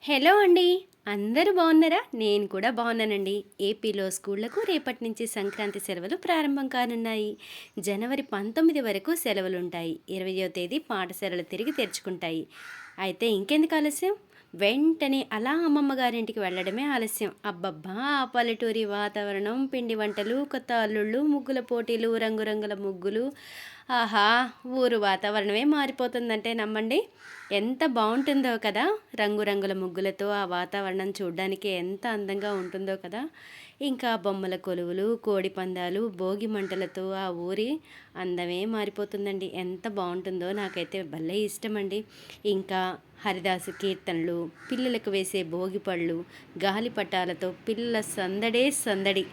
Hello అండి. అందరూ బాగున్నారా? నేను కూడా బాగున్నానండి. ఏపీలో స్కూళ్లకు రేపటి నుంచి సంక్రాంతి సెలవులు ప్రారంభం కానున్నాయి. జనవరి 19 వరకు సెలవులుంటాయి. 20వ తేదీ పాఠశాలలు తిరిగి తెరుచుకుంటాయి. అయితే ఇంకెందుకు ఆలస్యం? వెంటనే అలా అమ్మమ్మ గారింటికి వెళ్ళడమే ఆలస్యం. అబ్బబ్బా! ఆ పల్లెటూరి వాతావరణం, పిండి వంటలు, కొత్త అల్లుళ్ళు, ముగ్గుల పోటీలు, రంగురంగుల ముగ్గులు. ఆహా! ఊరు వాతావరణమే మారిపోతుందంటే నమ్మండి. ఎంత బావుంటుందో కదా! రంగురంగుల ముగ్గులతో ఆ వాతావరణం చూడ్డానికి ఎంత అందంగా ఉంటుందో కదా! ఇంకా బొమ్మల కొలువులు, కోడి పందాలు, భోగి మంటలతో ఆ ఊరి అందమే మారిపోతుందండి. ఎంత బావుంటుందో నాకైతే భలే ఇష్టమండి. ఇంకా హరిదాసు కీర్తనలు, పిల్లలకు వేసే భోగిపళ్ళు, గాలిపటాలతో పిల్లల సందడే సందడి.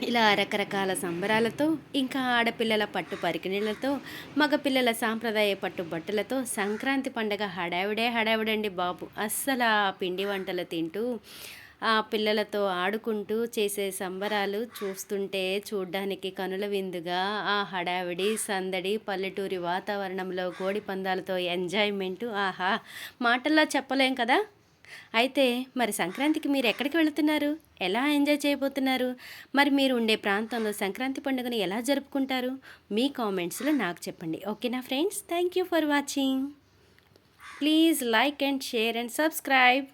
ఇలా రకరకాల సంబరాలతో, ఇంకా ఆడపిల్లల పట్టు పరికిణీలతో, మగపిల్లల సాంప్రదాయ పట్టు బట్టలతో సంక్రాంతి పండగ హడావిడే హడావిడండి బాబు. అస్సలు ఆ పిండి వంటలు తింటూ, ఆ పిల్లలతో ఆడుకుంటూ చేసే సంబరాలు చూస్తుంటే చూడ్డానికి కనుల విందుగా, ఆ హడావిడి సందడి పల్లెటూరి వాతావరణంలో కోడి పందాలతో ఎంజాయ్మెంటు ఆహా! మాటల్లో చెప్పలేం కదా! అయితే మరి సంక్రాంతికి మీరు ఎక్కడికి వెళుతున్నారు? ఎలా ఎంజాయ్ చేయబోతున్నారు? మరి మీరు ఉండే ప్రాంతంలో సంక్రాంతి పండుగను ఎలా జరుపుకుంటారు? మీ కామెంట్స్‌లో నాకు చెప్పండి. ఓకేనా friends? Thank you for watching. Please like and share and subscribe.